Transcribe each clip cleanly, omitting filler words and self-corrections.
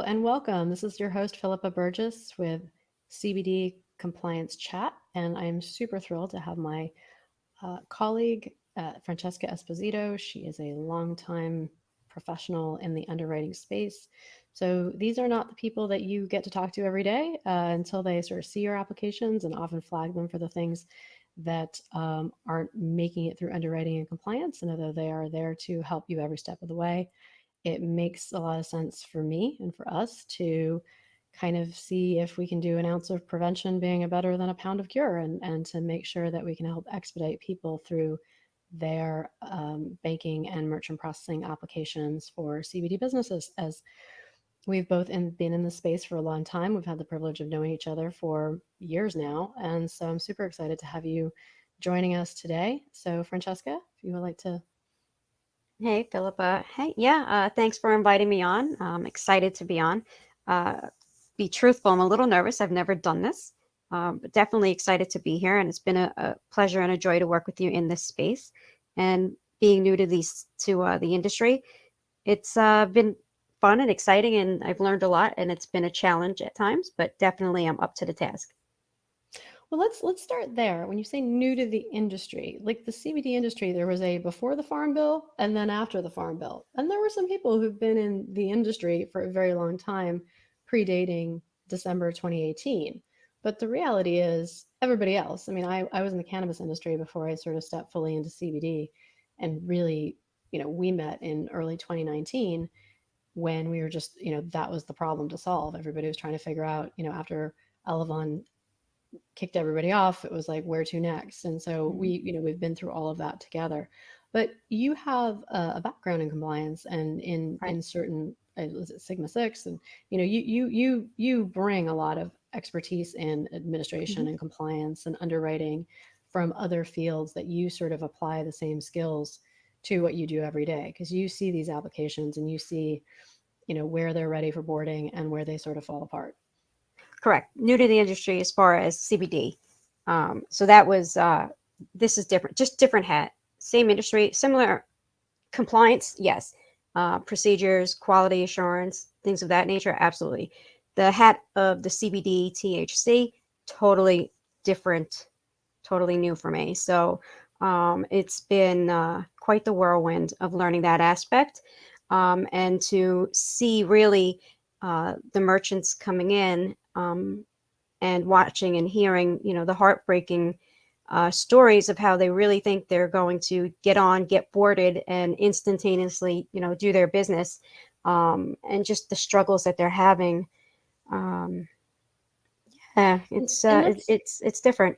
and welcome. This is your host, Philippa Burgess with CBD Compliance Chat, and I'm super thrilled to have my colleague, Francesca Esposito. She is a longtime professional in the underwriting space. So these are not the people that you get to talk to every day until they sort of see your applications and often flag them for the things that aren't making it through underwriting and compliance. And although they are there to help you every step of the way, it makes a lot of sense for me and for us to kind of see if we can do an ounce of prevention being a better than a pound of cure, and to make sure that we can help expedite people through their banking and merchant processing applications for CBD businesses. As we've both been in this space for a long time, we've had the privilege of knowing each other for years now. And so I'm super excited to have you joining us today. So, Francesca, if you would like to. Hey, Philippa. Hey, yeah, thanks for inviting me on. I'm excited to be on. Be truthful, I'm a little nervous. I've never done this, but definitely excited to be here. And it's been a pleasure and a joy to work with you in this space. And being new to the industry, it's been fun and exciting, and I've learned a lot. And it's been a challenge at times, but definitely I'm up to the task. Well, let's start there. When you say new to the industry, like the CBD industry, there was a before the Farm Bill and then after the Farm Bill. And there were some people who've been in the industry for a very long time, predating December 2018. But the reality is everybody else. I mean, I was in the cannabis industry before I sort of stepped fully into CBD, and really, we met in early 2019 when we were just, that was the problem to solve. Everybody was trying to figure out, after Elevon kicked everybody off, it was like, where to next? And so Mhm. we've been through all of that together. But you have a background in compliance and Right. in certain, was it Sigma Six, and you bring a lot of expertise in Hmm. administration and compliance and underwriting from other fields that you sort of apply the same skills to what you do every day, because you see these applications and you see where they're ready for boarding and where they sort of fall apart. Correct. New to the industry as far as CBD. So that was, this is different, just different hat. Same industry, similar compliance, yes. Procedures, quality assurance, things of that nature, absolutely. The hat of the CBD, THC, totally different, totally new for me. So it's been quite the whirlwind of learning that aspect, and to see really the merchants coming in, and watching and hearing, the heartbreaking stories of how they really think they're going to get boarded, and instantaneously, do their business, and just the struggles that they're having. Um, yeah, And let's it's different.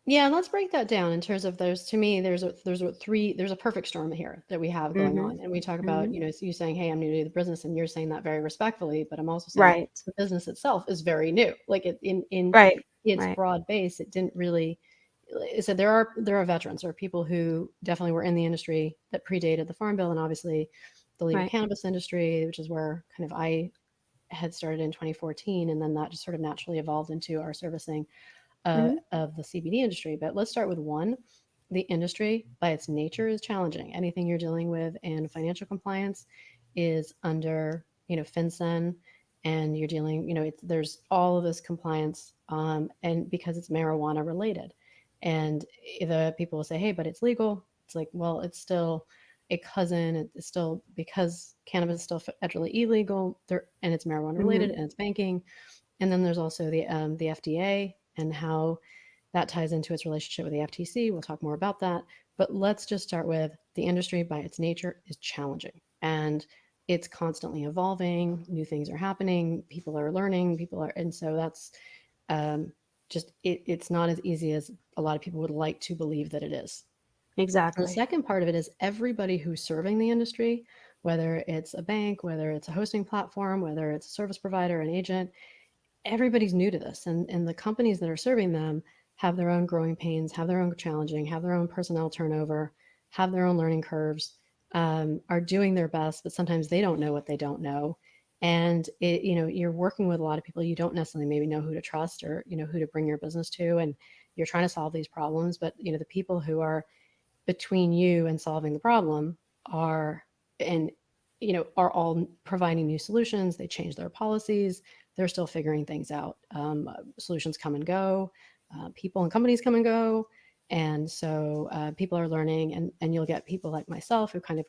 Yeah, and let's break that down in terms of, there's a perfect storm here that we have going Hmm. on. And we talk about, Hmm. you saying, "Hey, I'm new to the business," and you're saying that very respectfully, but I'm also saying Right, the business itself is very new. Like, in right, its right. broad base, it didn't really. So there are veterans, there are people who definitely were in the industry that predated the Farm Bill, and obviously the legal Right. cannabis industry, which is where kind of I had started in 2014, and then that just sort of naturally evolved into our servicing Hmm. of the CBD industry. But let's start with one. The industry, by its nature, is challenging. Anything you're dealing with in financial compliance is under, FinCEN, and you're dealing, there's all of this compliance, and because it's marijuana related. And the people will say, "Hey, but it's legal." It's like, well, it's still a cousin. It's still, because cannabis is still federally illegal there, and it's marijuana related, Hmm. and it's banking. And then there's also the FDA and how that ties into its relationship with the FTC. We'll talk more about that. But let's just start with the industry, by its nature, is challenging, and it's constantly evolving. New things are happening. People are learning. And so that's um, just it's not as easy as a lot of people would like to believe that it is. And the Exactly. second part of it is everybody who's serving the industry, whether it's a bank, whether it's a hosting platform, whether it's a service provider, an agent, everybody's new to this, and the companies that are serving them have their own growing pains, have their own challenging, have their own personnel turnover, have their own learning curves, are doing their best, but sometimes they don't know what they don't know. And you're working with a lot of people you don't necessarily maybe know who to trust, or who to bring your business to, and you're trying to solve these problems, but the people who are between you and solving the problem are, and are all providing new solutions. They change their policies. They're still figuring things out. Solutions come and go. People and companies come and go. And so people are learning, and you'll get people like myself who kind of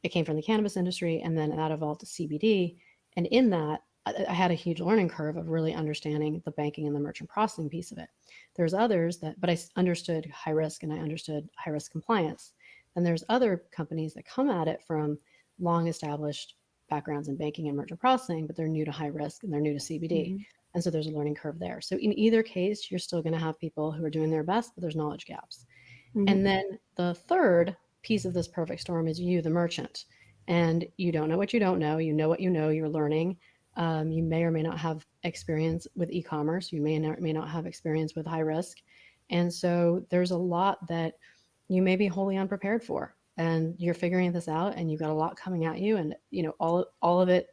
it came from the cannabis industry, and then that evolved to CBD. And in that, I had a huge learning curve of really understanding the banking and the merchant processing piece of it. There's others but I understood high risk and I understood high risk compliance. And there's other companies that come at it from long established backgrounds in banking and merchant processing, but they're new to high risk and they're new to CBD. Mm-hmm. And so there's a learning curve there. So in either case, you're still going to have people who are doing their best, but there's knowledge gaps. Mm-hmm. And then the third piece of this perfect storm is you, the merchant. And you don't know what you don't know. You know what you know. You're learning. You may or may not have experience with e-commerce. You may not have experience with high risk. And so there's a lot that you may be wholly unprepared for. And you're figuring this out, and you've got a lot coming at you. And all of it,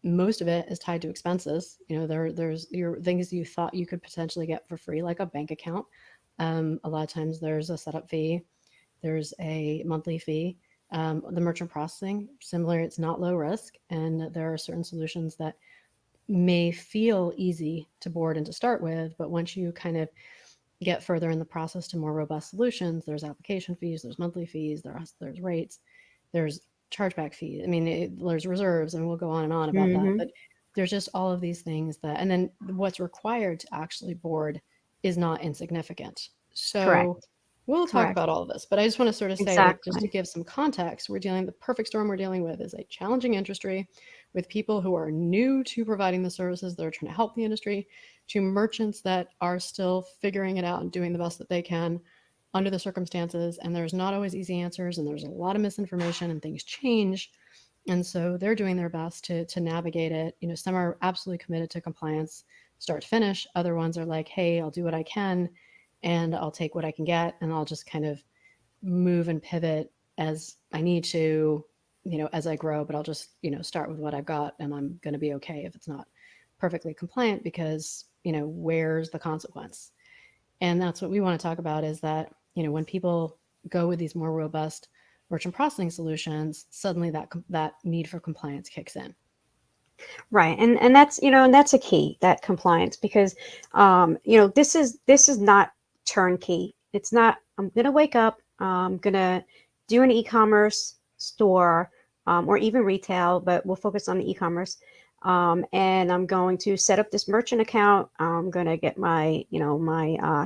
most of it is tied to expenses. There's your things you thought you could potentially get for free, like a bank account. A lot of times there's a setup fee, there's a monthly fee. The merchant processing, similar, it's not low risk, and there are certain solutions that may feel easy to board and to start with, but once you kind of get further in the process to more robust solutions, there's application fees, there's monthly fees, there's rates, there's chargeback fees. I mean, there's reserves, and we'll go on and on about that. Mm-hmm. But there's just all of these things and then what's required to actually board is not insignificant. So Correct. we'll talk Correct. about all of this, but I just want to sort of say, like, just to Exactly. give some context, the perfect storm we're dealing with is a challenging industry with people who are new to providing the services that are trying to help the industry, to merchants that are still figuring it out and doing the best that they can under the circumstances. And there's not always easy answers, and there's a lot of misinformation, and things change. And so they're doing their best to navigate it. Some are absolutely committed to compliance, start to finish. Other ones are like, hey, I'll do what I can, and I'll take what I can get, and I'll just kind of move and pivot as I need to, as I grow, but I'll just, start with what I've got, and I'm going to be okay if it's not perfectly compliant, because, where's the consequence? And that's what we want to talk about, is that, when people go with these more robust merchant processing solutions, suddenly that need for compliance kicks in. Right. And that's, and that's a key, that compliance, because this is not turnkey. It's not, I'm gonna wake up, I'm gonna do an e-commerce store, or even retail, but we'll focus on the e-commerce. And I'm going to set up this merchant account. I'm gonna get my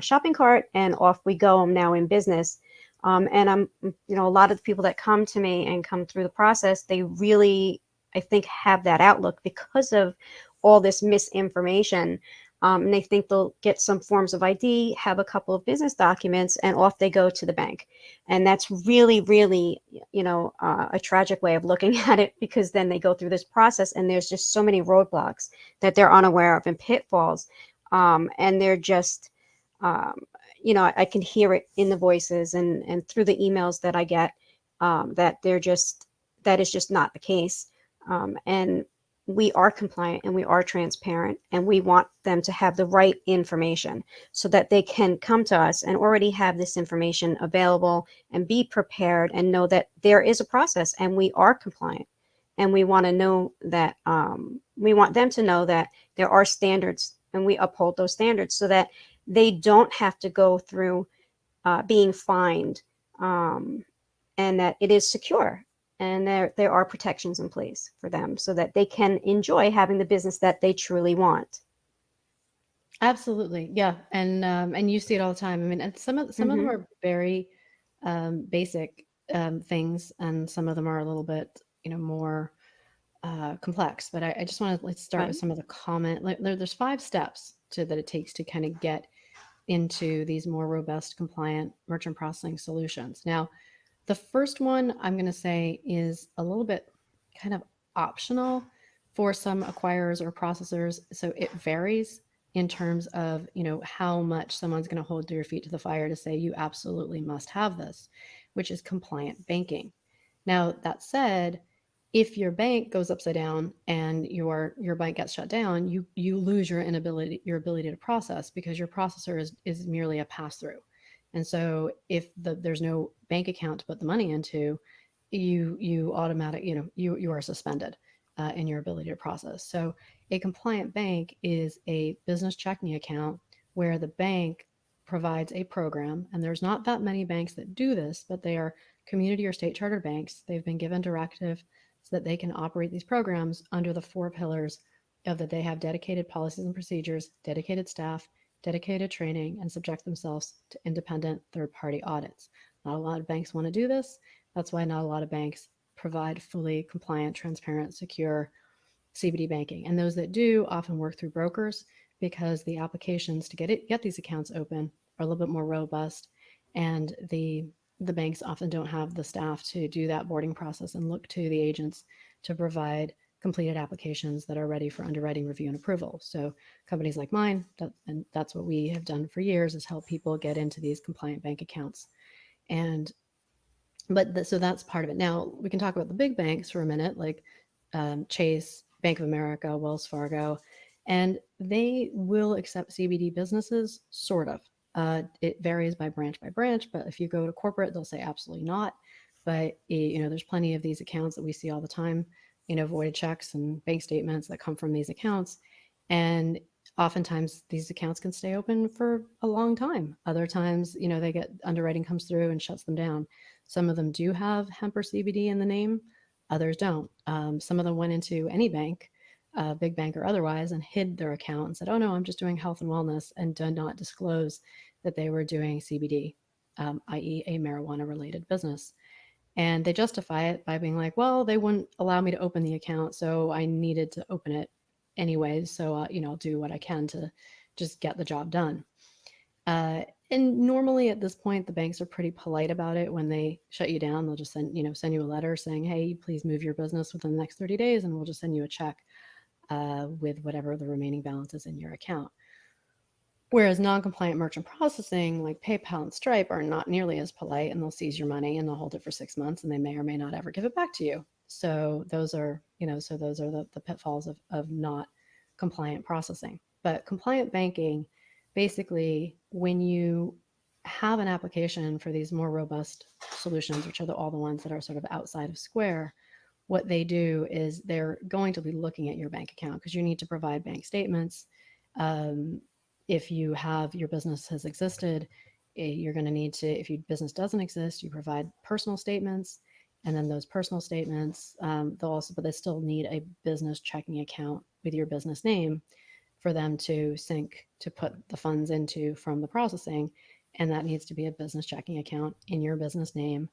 shopping cart, and off we go. I'm now in business. And a lot of the people that come to me and come through the process, they really, I think, have that outlook because of all this misinformation. And they think they'll get some forms of ID, have a couple of business documents, and off they go to the bank. And that's really, really, a tragic way of looking at it, because then they go through this process and there's just so many roadblocks that they're unaware of and pitfalls. And they're just, I can hear it in the voices and through the emails that I get, that that is just not the case. And we are compliant and we are transparent, and we want them to have the right information so that they can come to us and already have this information available and be prepared and know that there is a process and we are compliant. And we want to know that, we want them to know that there are standards and we uphold those standards, so that they don't have to go through being fined, and that it is secure, and there are protections in place for them so that they can enjoy having the business that they truly want. Absolutely, yeah, and you see it all the time. I mean, and some of them Mm-hmm. are very basic things, and some of them are a little bit, more complex. But I just want to, let's start with Right. some of the common. There's 5 steps that it takes to kind of get into these more robust, compliant merchant processing solutions. Now, the first one I'm going to say is a little bit kind of optional for some acquirers or processors. So it varies in terms of, how much someone's going to hold your feet to the fire to say you absolutely must have this, which is compliant banking. Now, that said, if your bank goes upside down and your bank gets shut down, you lose your ability to process, because your processor is merely a pass through. And so if there's no bank account to put the money into, you automatic, you are suspended in your ability to process. So a compliant bank is a business checking account where the bank provides a program, and there's not that many banks that do this, but they are community or state chartered banks. They've been given directive so that they can operate these programs under the four pillars of that they have dedicated policies and procedures, dedicated staff, dedicated training, and subject themselves to independent third party audits. Not a lot of banks want to do this. That's why not a lot of banks provide fully compliant, transparent, secure CBD banking. And those that do often work through brokers because the applications to get these accounts open are a little bit more robust, and the banks often don't have the staff to do that boarding process and look to the agents to provide completed applications that are ready for underwriting review and approval. So companies like mine, and that's what we have done for years, is help people get into these compliant bank accounts. And so that's part of it. Now we can talk about the big banks for a minute, like Chase, Bank of America, Wells Fargo, and they will accept CBD businesses, sort of. It varies by branch, but if you go to corporate, they'll say absolutely not. But there's plenty of these accounts that we see all the time, voided checks and bank statements that come from these accounts, and oftentimes these accounts can stay open for a long time. Other times, they get underwriting comes through and shuts them down. Some of them do have hemp or CBD in the name, others don't. Some of them went into any bank, big bank or otherwise, and hid their account and said, "Oh no, I'm just doing health and wellness," and did not disclose that they were doing CBD, i.e., a marijuana-related business. And they justify it by being like, "Well, they wouldn't allow me to open the account, so I needed to open it anyways. So I'll do what I can to just get the job done." And normally at this point, the banks are pretty polite about it. When they shut you down, they'll just send you a letter saying, "Hey, please move your business within the next 30 days, and we'll just send you a check with whatever the remaining balance is in your account." Whereas non-compliant merchant processing like PayPal and Stripe are not nearly as polite, and they'll seize your money and they'll hold it for 6 months, and they may or may not ever give it back to you. So those are, the pitfalls of not compliant processing. But compliant banking, basically, when you have an application for these more robust solutions, which are all the ones that are sort of outside of Square, what they do is they're going to be looking at your bank account because you need to provide bank statements. Um, if you have your business has existed, you're going to need to, if your business doesn't exist, you provide personal statements. And then those personal statements, but they still need a business checking account with your business name for them to sync, to put the funds into from the processing. And that needs to be a business checking account in your business name.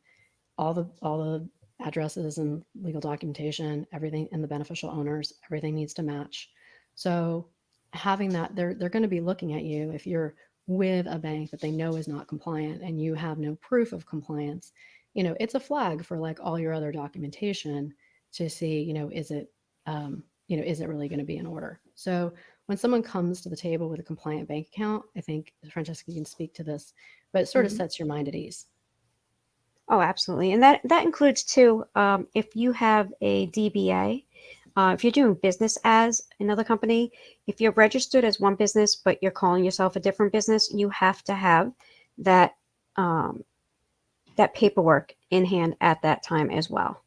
All the addresses and legal documentation, everything, and the beneficial owners, everything needs to match. So having that, they're going to be looking at you if you're with a bank that they know is not compliant and you have no proof of compliance. It's a flag for like all your other documentation to see, is it really going to be in order? So when someone comes to the table with a compliant bank account, I think Francesca can speak to this, but it sort of Mhm. sets your mind at ease. Oh, absolutely. And that includes too, if you have a DBA, if you're doing business as another company, if you're registered as one business, but you're calling yourself a different business, you have to have that, um, that paperwork in hand at that time as well.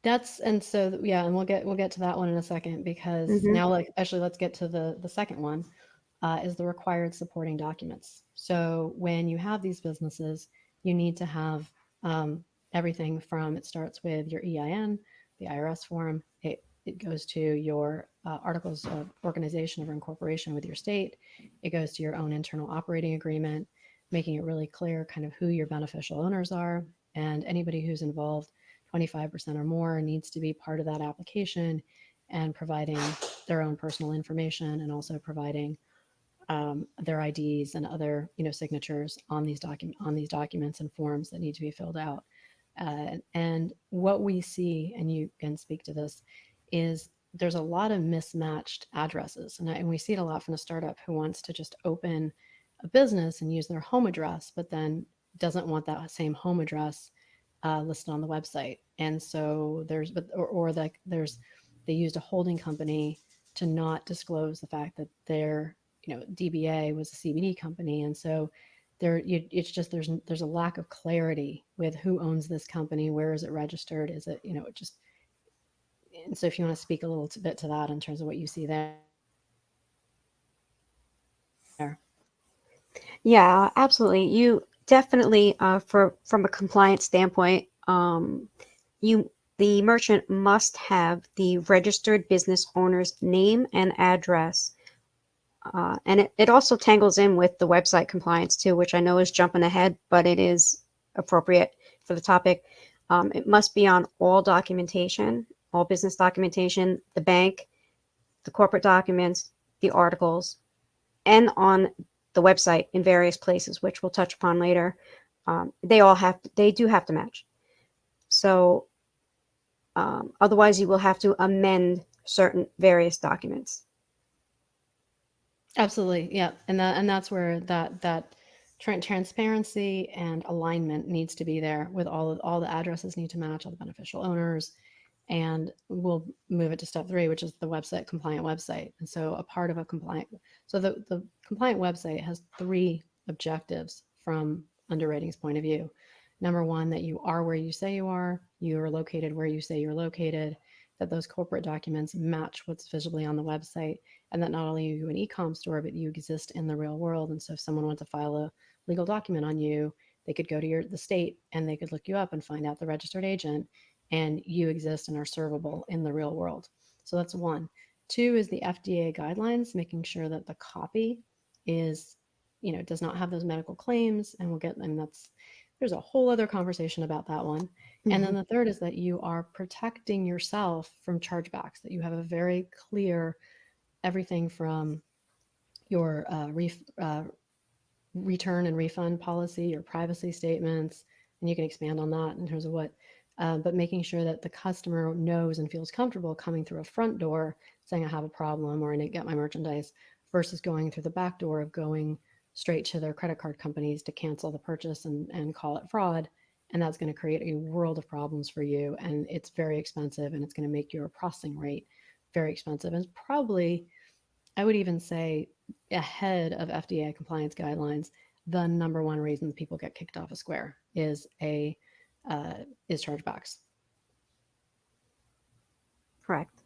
And so yeah, and we'll get to that one in a second, because Hmm. now, like, actually let's get to the second one, is the required supporting documents. So when you have these businesses, you need to have everything from, it starts with your EIN, the IRS form, it goes to your articles of organization or incorporation with your state, it goes to your own internal operating agreement, making it really clear kind of who your beneficial owners are, and anybody who's involved 25% or more needs to be part of that application, and providing their own personal information, and also providing their IDs and other signatures on these documents and forms that need to be filled out. And what we see, and you can speak to this, is there's a lot of mismatched addresses, and we see it a lot from a startup who wants to just open a business and use their home address, but then doesn't want that same home address listed on the website. And so they used a holding company to not disclose the fact that their DBA was a CBD company, and so it's just there's a lack of clarity with who owns this company, where is it registered, is it, it just. And so if you want to speak a little bit to that in terms of what you see there. Yeah, absolutely. You definitely, for from a compliance standpoint, you the merchant must have the registered business owner's name and address. And it also tangles in with the website compliance too, which I know is jumping ahead, but it is appropriate for the topic. It must be on all documentation, all business documentation, the bank, the corporate documents, the articles, and on the website in various places, which we'll touch upon later. They do have to match. So otherwise, you will have to amend certain various documents. Absolutely, yeah, and that's where that transparency and alignment needs to be there with all the addresses need to match, all the beneficial owners, and we'll move it to step three, which is the website compliant website. And so a part of a compliant, so the compliant website has three objectives from underwriting's point of view. Number one, that you are where you say you are located where you say you're located, that those corporate documents match what's visibly on the website, and that not only are you an e-com store, but you exist in the real world. And so if someone wants to file a legal document on you, they could go to the state and they could look you up and find out the registered agent, and you exist and are servable in the real world. So that's one. Two is the FDA guidelines, making sure that the copy is, does not have those medical claims, and there's a whole other conversation about that one. And Mm-hmm. then the third is that you are protecting yourself from chargebacks, that you have a very clear everything from your return and refund policy, your privacy statements, and you can expand on that in terms of what, but making sure that the customer knows and feels comfortable coming through a front door saying, I have a problem or I need to get my merchandise, versus going through the back door of going straight to their credit card companies to cancel the purchase and call it fraud. And that's going to create a world of problems for you. And it's very expensive, and it's going to make your processing rate very expensive. And it's probably, I would even say, ahead of FDA compliance guidelines, the number one reason people get kicked off of Square uh, is chargebacks. Correct.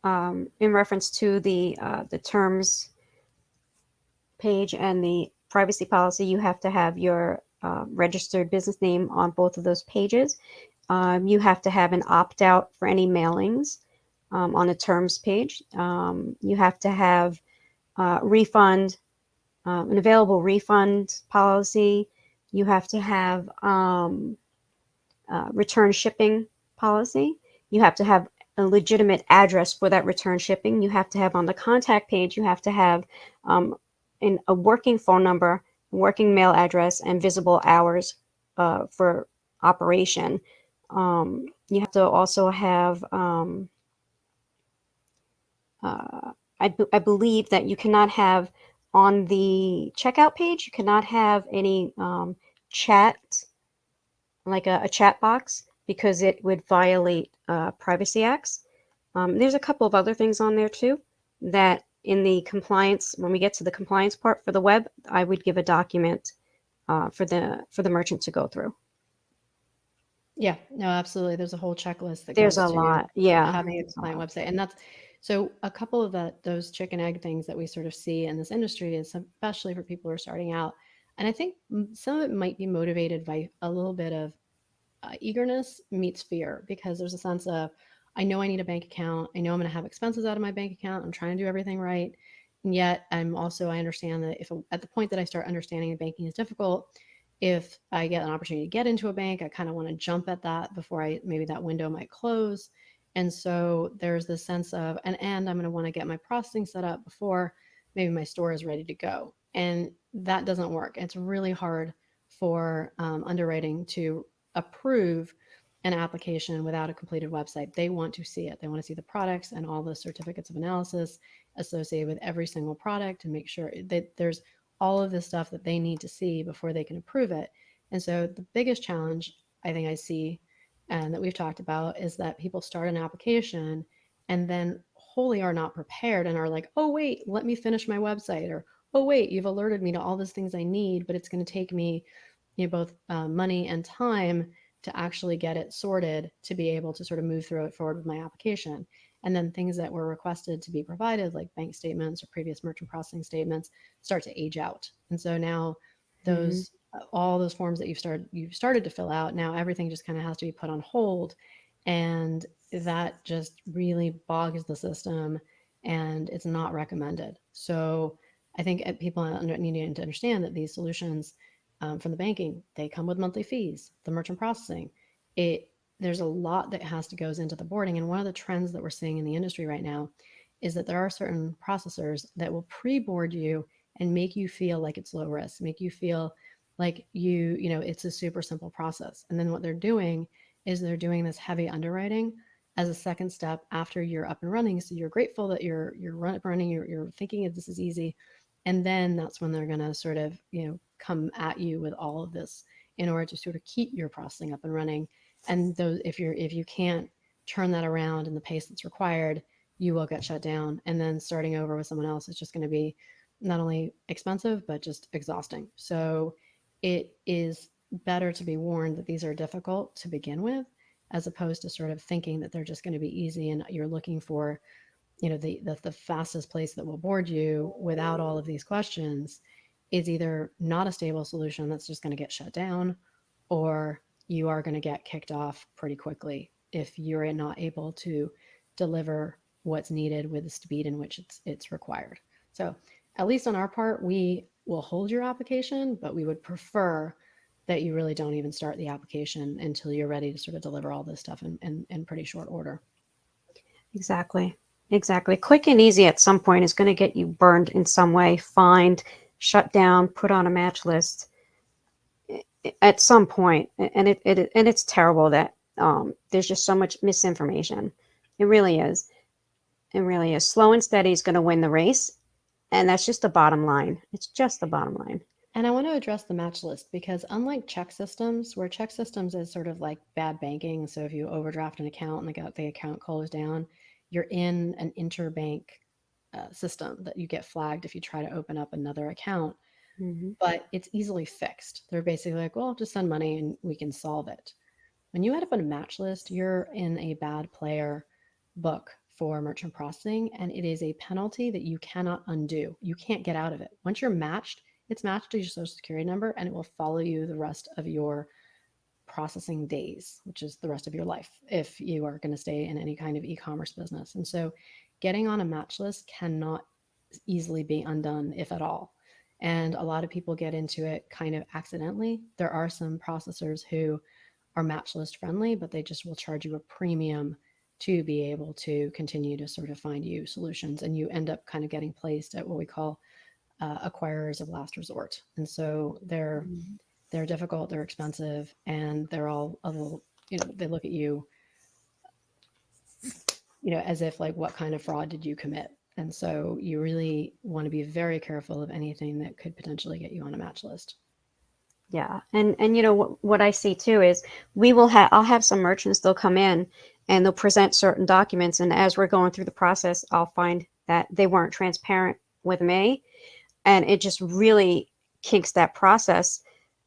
In reference to the terms page and the privacy policy, you have to have your registered business name on both of those pages. You have to have an opt out for any mailings on the terms page. You have to have refund, an available refund policy. You have to have return shipping policy. You have to have a legitimate address for that return shipping. You have to have on the contact page, you have to have um, a working phone number, working mail address, and visible hours for operation. You have to also have, I believe that you cannot have on the checkout page, you cannot have any chat, like a chat box, because it would violate privacy acts. There's a couple of other things on there too that in the compliance, when we get to the compliance part for the web, I would give a document for the merchant to go through. Yeah, no, absolutely. There's a whole checklist that There's goes a to lot. Yeah, having a there's a compliant lot. website. And that's so a couple of those chicken egg things that we sort of see in this industry is especially for people who are starting out. And I think some of it might be motivated by a little bit of eagerness meets fear, because there's a sense of, I know I need a bank account. I know I'm going to have expenses out of my bank account. I'm trying to do everything right. And yet I understand that if at the point that I start understanding that banking is difficult, if I get an opportunity to get into a bank, I kind of want to jump at that before maybe that window might close. And so there's this sense of, and I'm going to want to get my processing set up before maybe my store is ready to go. And that doesn't work. It's really hard for underwriting to approve an application without a completed website. They want to see it. They want to see the products and all the certificates of analysis associated with every single product, and make sure that there's all of this stuff that they need to see before they can approve it. And so the biggest challenge I think I see, and that we've talked about, is that people start an application and then wholly are not prepared and are like, oh, wait, let me finish my website, or oh wait, you've alerted me to all these things I need, but it's going to take me, both money and time to actually get it sorted to be able to sort of move through it forward with my application. And then things that were requested to be provided, like bank statements or previous merchant processing statements, start to age out. And so now Hmm. those all those forms that you've started to fill out, now everything just kind of has to be put on hold, and that just really bogs the system, and it's not recommended. So I think people need to understand that these solutions, from the banking, they come with monthly fees. The merchant processing, it there's a lot that has to goes into the boarding. And one of the trends that we're seeing in the industry right now is that there are certain processors that will pre-board you and make you feel like it's low risk, make you feel like it's a super simple process. And then what they're doing is they're doing this heavy underwriting as a second step after you're up and running. So you're grateful that you're running, you're thinking this is easy, and then that's when they're going to sort of come at you with all of this in order to sort of keep your processing up and running. And those, if you can't turn that around in the pace that's required, you will get shut down, and then starting over with someone else is just going to be not only expensive but just exhausting. So it is better to be warned that these are difficult to begin with, as opposed to sort of thinking that they're just going to be easy and you're looking for the fastest place that will board you without all of these questions is either not a stable solution that's just going to get shut down, or you are going to get kicked off pretty quickly if you're not able to deliver what's needed with the speed in which it's required. So at least on our part, we will hold your application, but we would prefer that you really don't even start the application until you're ready to sort of deliver all this stuff in pretty short order. Exactly. Exactly. Quick and easy at some point is going to get you burned in some way, fined, shut down, put on a match list at some point. And it's terrible that there's just so much misinformation. It really is. It really is. Slow and steady is going to win the race. And that's just the bottom line. It's just the bottom line. And I want to address the match list because, unlike check systems, where check systems is sort of like bad banking, so if you overdraft an account and the account closed down, you're in an interbank system that you get flagged if you try to open up another account, Hmm. but it's easily fixed. They're basically like, well, just send money and we can solve it. When you end up on a match list, you're in a bad player book for merchant processing, and it is a penalty that you cannot undo. You can't get out of it. Once you're matched, it's matched to your social security number, and it will follow you the rest of your processing days, which is the rest of your life if you are going to stay in any kind of e-commerce business. And so getting on a match list cannot easily be undone, if at all. And a lot of people get into it kind of accidentally. There are some processors who are match list friendly, but they just will charge you a premium to be able to continue to sort of find you solutions. And you end up kind of getting placed at what we call acquirers of last resort. And so they're difficult, they're expensive, and they're all a little, they look at you, as if like, what kind of fraud did you commit? And so you really want to be very careful of anything that could potentially get you on a match list. Yeah, and you know what I see too is we will have I'll have some merchants, they'll come in and they'll present certain documents, and as we're going through the process, I'll find that they weren't transparent with me, and it just really kinks that process.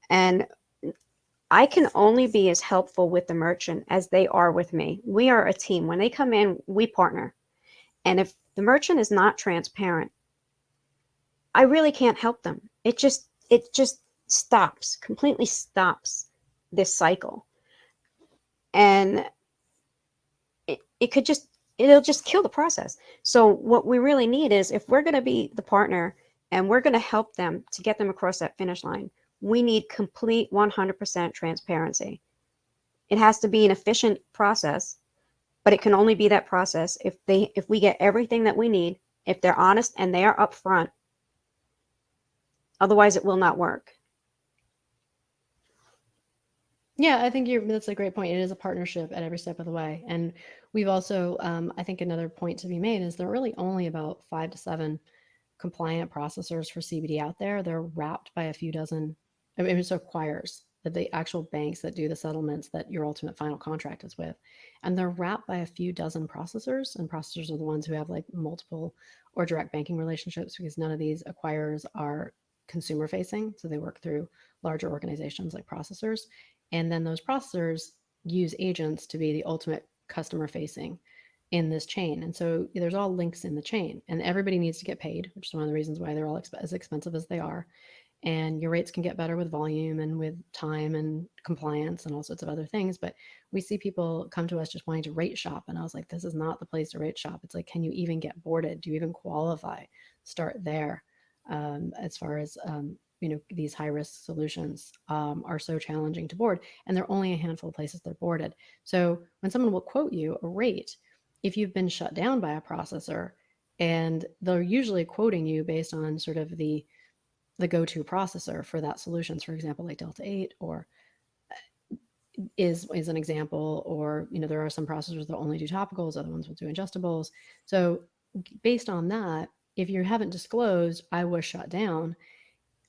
And I can only be as helpful with the merchant as they are with me. We are a team. When they come in, we partner. And if the merchant is not transparent, I really can't help them. It just stops, completely stops this cycle. And it could just it'll just kill the process. So what we really need is, if we're going to be the partner and we're going to help them to get them across that finish line, we need complete 100% transparency. It has to be an efficient process, but it can only be that process if we get everything that we need, if they're honest and they are upfront. Otherwise, it will not work. Yeah, I think that's a great point. It is a partnership at every step of the way. And we've also, I think another point to be made is there are really only about 5 to 7 compliant processors for CBD out there. They're wrapped by a few dozen, I mean, so acquirers. the actual banks that do the settlements that your ultimate final contract is with. And they're wrapped by a few dozen processors, and processors are the ones who have like multiple or direct banking relationships, because none of these acquirers are consumer facing. So they work through larger organizations like processors. And then those processors use agents to be the ultimate customer facing in this chain. And so there's all links in the chain, and everybody needs to get paid, which is one of the reasons why they're all as expensive as they are. And your rates can get better with volume and with time and compliance and all sorts of other things. But we see people come to us just wanting to rate shop. And I was like, this is not the place to rate shop. It's like, can you even get boarded? Do you even qualify? Start there. As far as, these high risk solutions are so challenging to board, and there are only a handful of places they're boarded. So when someone will quote you a rate, if you've been shut down by a processor, and they're usually quoting you based on sort of the go-to processor for that solutions, for example, like Delta 8 or is an example, or there are some processors that only do topicals, other ones will do ingestibles. So based on that, if you haven't disclosed I was shut down,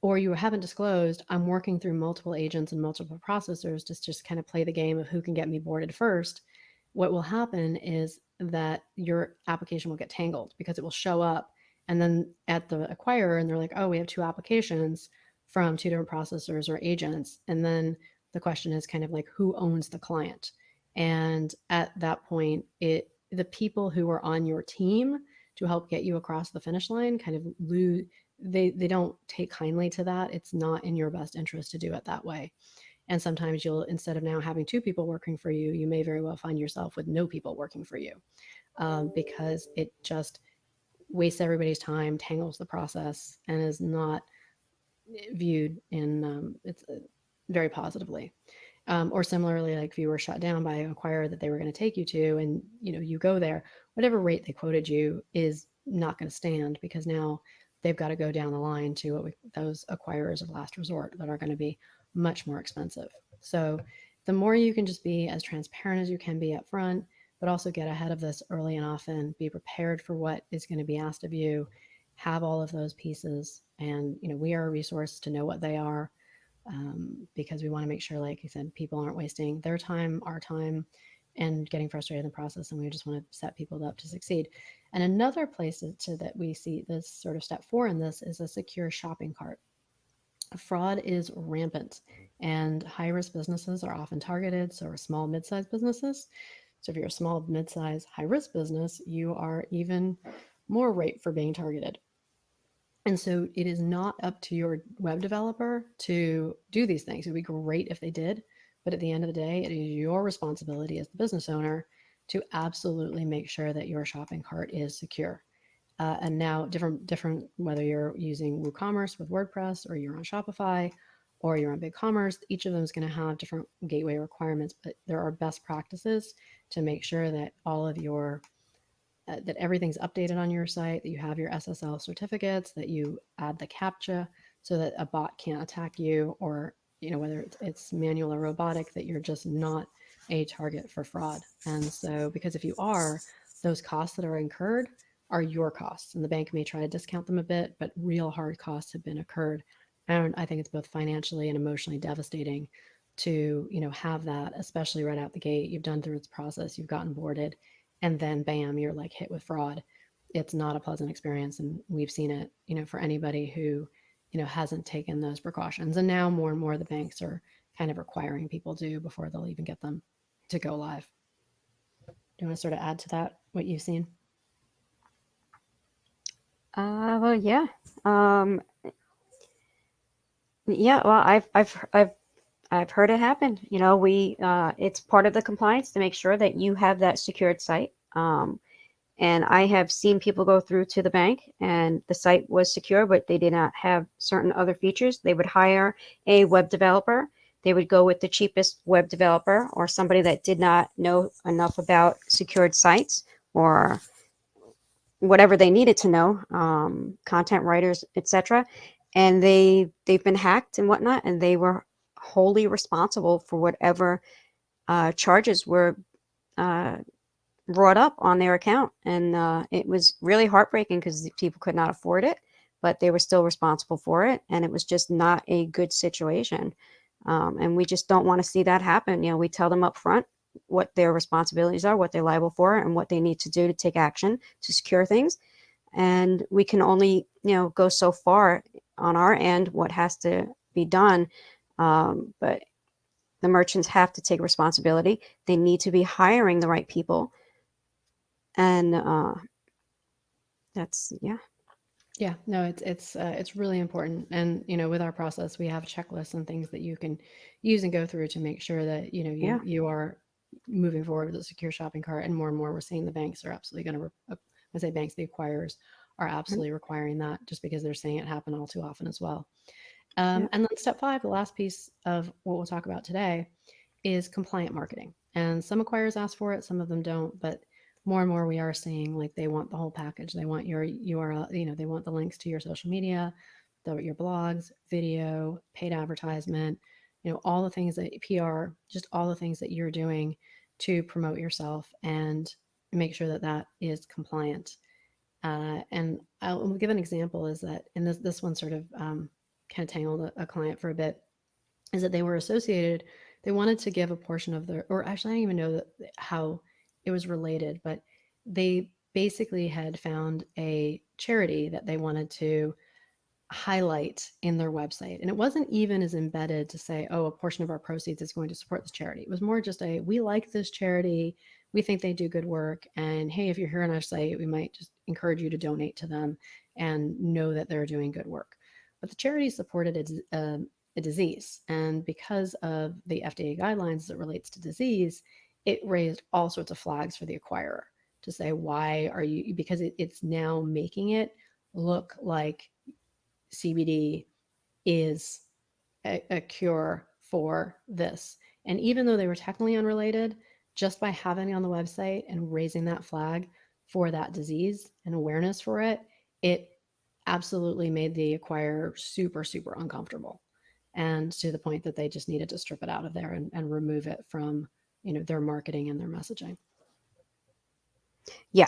or you haven't disclosed I'm working through multiple agents and multiple processors to just kind of play the game of who can get me boarded first, what will happen is that your application will get tangled, because it will show up and then at the acquirer, and they're like, oh, we have two applications from two different processors or agents. And then the question is kind of like, who owns the client? And at that point, the people who are on your team to help get you across the finish line kind of lose. They don't take kindly to that. It's not in your best interest to do it that way. And sometimes you'll, instead of now having two people working for you, you may very well find yourself with no people working for you, because it just wastes everybody's time, tangles the process, and is not viewed in it's very positively. Or similarly, like if you were shut down by an acquirer that they were going to take you to, and you go there, whatever rate they quoted you is not going to stand, because now they've got to go down the line to those acquirers of last resort that are going to be much more expensive. So the more you can just be as transparent as you can be up front, but also get ahead of this early and often, be prepared for what is going to be asked of you, have all of those pieces. And we are a resource to know what they are, because we want to make sure, like I said, people aren't wasting their time, our time, and getting frustrated in the process. And we just want to set people up to succeed. And another place that we see this sort of step 4 in this is a secure shopping cart. Fraud is rampant, and high risk businesses are often targeted. So are small, mid-sized businesses. So if you're a small, mid-sized, high risk business, you are even more ripe for being targeted. And so it is not up to your web developer to do these things. It would be great if they did, but at the end of the day, it is your responsibility as the business owner to absolutely make sure that your shopping cart is secure. And now different, whether you're using WooCommerce with WordPress, or you're on Shopify, or you're on BigCommerce, each of them is going to have different gateway requirements, but there are best practices to make sure that all of your that everything's updated on your site, that you have your SSL certificates, that you add the CAPTCHA so that a bot can't attack you, or whether it's manual or robotic, that you're just not a target for fraud. And so, because if you are, those costs that are incurred are your costs, and the bank may try to discount them a bit, but real hard costs have been incurred. And I think it's both financially and emotionally devastating to have that, especially right out the gate. You've done through its process, you've gotten boarded, and then bam, you're like hit with fraud. It's not a pleasant experience, and we've seen it for anybody who hasn't taken those precautions. And now more and more the banks are kind of requiring people to before they'll even get them to go live. Do you want to sort of add to that, what you've seen? Well, yeah. Yeah, well, I've heard it happen. It's part of the compliance to make sure that you have that secured site. And I have seen people go through to the bank and the site was secure, but they did not have certain other features. They would hire a web developer. They would go with the cheapest web developer, or somebody that did not know enough about secured sites, or whatever they needed to know, content writers, etc. And they've been hacked and whatnot, and they were wholly responsible for whatever charges were brought up on their account. And it was really heartbreaking because people could not afford it, but they were still responsible for it, and it was just not a good situation. And we just don't want to see that happen. We tell them up front what their responsibilities are, what they're liable for, and what they need to do to take action to secure things. And we can only, go so far on our end, what has to be done. But the merchants have to take responsibility. They need to be hiring the right people. And that's, yeah. Yeah, no, it's really important. And with our process, we have checklists and things that you can use and go through to make sure that Yeah. you are moving forward with a secure shopping cart. And more we're seeing the banks are absolutely going to. I say banks, the acquirers are absolutely requiring that, just because they're seeing it happen all too often as well. Yeah. And then step 5, the last piece of what we'll talk about today, is compliant marketing. And some acquirers ask for it, some of them don't, but more and more we are seeing, like, they want the whole package. They want your URL, they want the links to your social media, your blogs, video, paid advertisement, all the things that PR, just all the things that you're doing to promote yourself and make sure that that is compliant. And I'll give an example, is that, and this one sort of kind of tangled a client for a bit, is that they were associated, they wanted to give a portion of their, or actually, I don't even know how it was related, but they basically had found a charity that they wanted to highlight in their website. And it wasn't even as embedded to say, oh, a portion of our proceeds is going to support this charity. It was more just we like this charity. We think they do good work. And hey, if you're here on our site, we might just encourage you to donate to them and know that they're doing good work. But the charity supported a disease. And because of the FDA guidelines as it relates to disease, it raised all sorts of flags for the acquirer to say, why are you, because it's now making it look like CBD is a cure for this. And even though they were technically unrelated, just by having it on the website and raising that flag for that disease and awareness for it, it absolutely made the acquirer super, super uncomfortable. And to the point that they just needed to strip it out of there and remove it from, their marketing and their messaging. Yeah.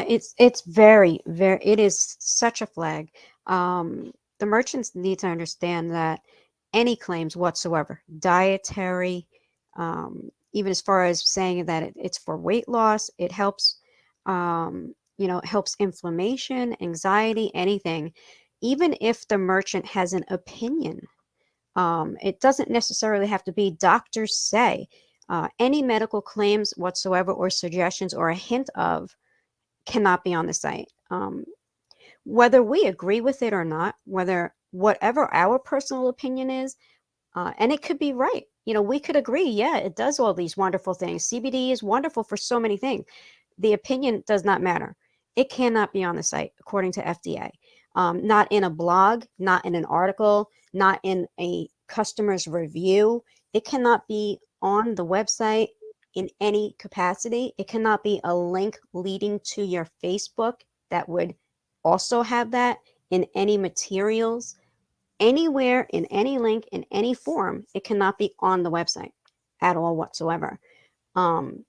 It's very, very, it is such a flag. The merchants need to understand that any claims whatsoever, dietary, even as far as saying that it's for weight loss, it helps, it helps inflammation, anxiety, anything. Even if the merchant has an opinion, it doesn't necessarily have to be doctors say. Any medical claims whatsoever, or suggestions, or a hint of, cannot be on the site. Whether we agree with it or not, whatever our personal opinion is, and it could be right. We could agree, yeah, it does all these wonderful things. CBD is wonderful for so many things. The opinion does not matter. It cannot be on the site, according to FDA. Not in a blog, not in an article, not in a customer's review. It cannot be on the website in any capacity. It cannot be a link leading to your Facebook that would also have that in any materials. Anywhere, in any link, in any form, it cannot be on the website at all whatsoever. Um,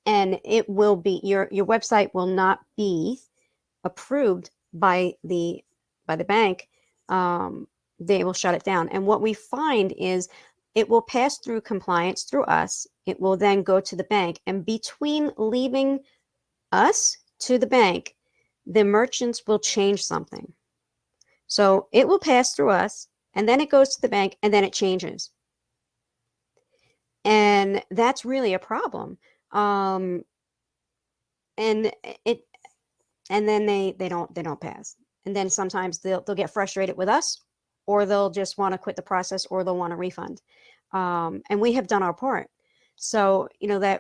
and it will be, your website will not be approved by the bank. They will shut it down. And what we find is, it will pass through compliance through us. It will then go to the bank, and between leaving us to the bank, the merchants will change something. So it will pass through us, and then it goes to the bank, and then it changes. And that's really a problem. Um, and it and then they don't pass. And then sometimes they'll get frustrated with us, or they'll just want to quit the process, or they'll want a refund. And we have done our part. So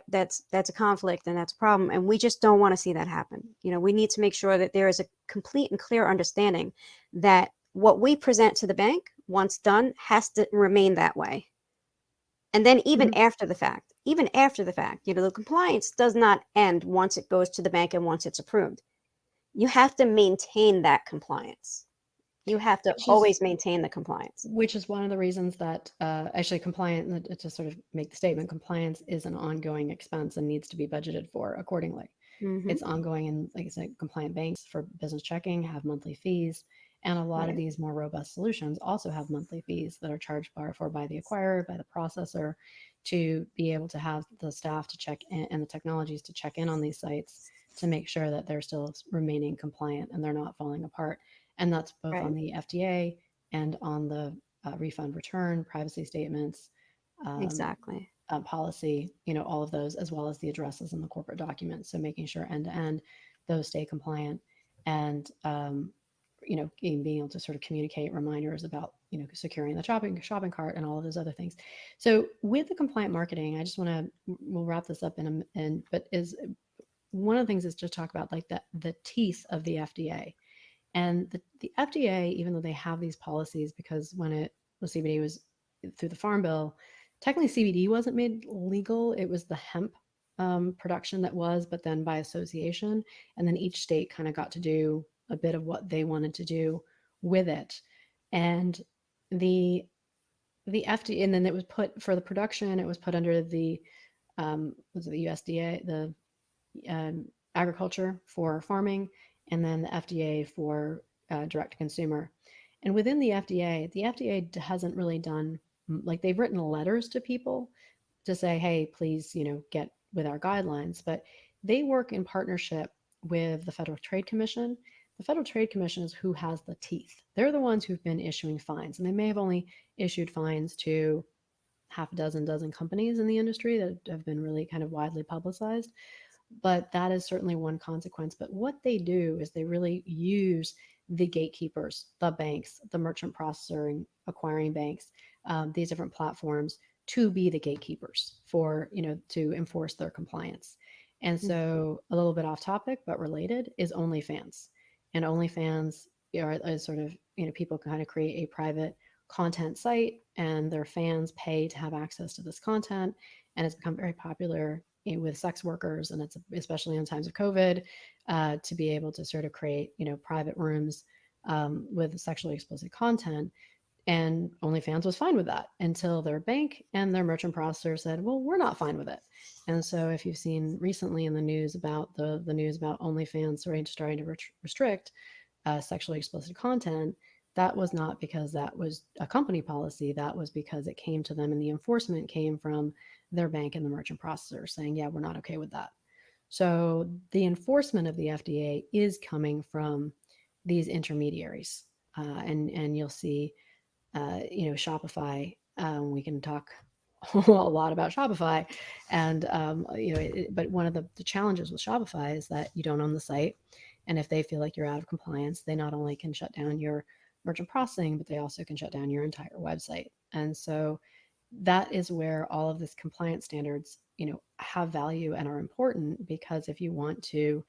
that's a conflict, and that's a problem, and we just don't want to see that happen. We need to make sure that there is a complete and clear understanding that what we present to the bank, once done, has to remain that way. And then Mhm. even after the fact, the compliance does not end once it goes to the bank and once it's approved. You have to maintain that compliance. You have to Which is always maintain the compliance. which is one of the reasons that actually compliant, to sort of make the statement, compliance is an ongoing expense and needs to be budgeted for accordingly. Hmm. It's ongoing, and like I said, compliant banks for business checking have monthly fees, And a lot of Right. these more robust solutions also have monthly fees that are charged for by the acquirer, by the processor, to be able to have the staff to check in and the technologies to check in on these sites to make sure that they're still remaining compliant and they're not falling apart. And that's both on Right. the FDA and on the refund return, privacy statements, um, Exactly. policy, all of those, as well as the addresses and the corporate documents. So making sure end to end those stay compliant, and being able to sort of communicate reminders about securing the shopping cart and all of those other things. So with the compliant marketing, I just want to we'll wrap this up but is one of the things is just talk about like the teeth of the FDA. And the FDA, even though they have these policies, because when the CBD was through the Farm Bill, technically CBD wasn't made legal. It was the hemp production that was, but then by association. And then each state kind of got to do a bit of what they wanted to do with it. And the FDA, and then it was put for the production, it was put under the was it the USDA, the agriculture for farming, and then the FDA for direct to consumer. And within the FDA hasn't really done like they've written letters to people to say, hey, please, get with our guidelines. But they work in partnership with the Federal Trade Commission. The Federal Trade Commission is who has the teeth. They're the ones who've been issuing fines, and they may have only issued fines to half a dozen companies in the industry that have been really kind of widely publicized, but that is certainly one consequence. But what they do is they really use the gatekeepers, the banks, the merchant processing, acquiring banks, these different platforms to be the gatekeepers for, to enforce their compliance. And Mm. so a little bit off topic, but related is OnlyFans. And OnlyFans are sort of, people can kind of create a private content site and their fans pay to have access to this content. And it's become very popular with sex workers, and it's especially in times of COVID, to be able to sort of create private rooms with sexually explicit content. And OnlyFans was fine with that until their bank and their merchant processor said, "Well, we're not fine with it." And so, if you've seen recently in the news about the news about OnlyFans starting to restrict sexually explicit content, that was not because that was a company policy. That was because it came to them, and the enforcement came from their bank and the merchant processor saying, "Yeah, we're not okay with that." So the enforcement of the FDA is coming from these intermediaries, and you'll see, Shopify. We can talk a lot about Shopify, and but one of the challenges with Shopify is that you don't own the site, and if they feel like you're out of compliance, they not only can shut down your merchant processing, but they also can shut down your entire website. And so that is where all of this compliance standards, have value and are important, because if you want to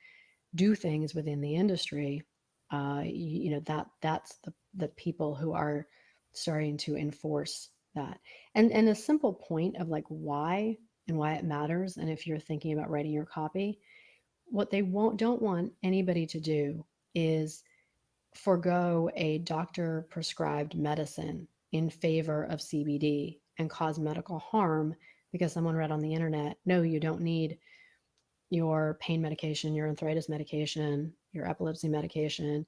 do things within the industry, that's the people who are starting to enforce that. And a simple point of like why it matters, and if you're thinking about writing your copy, what they don't want anybody to do is forego a doctor prescribed medicine in favor of CBD and cause medical harm because someone read on the internet, no, you don't need your pain medication, your arthritis medication, your epilepsy medication,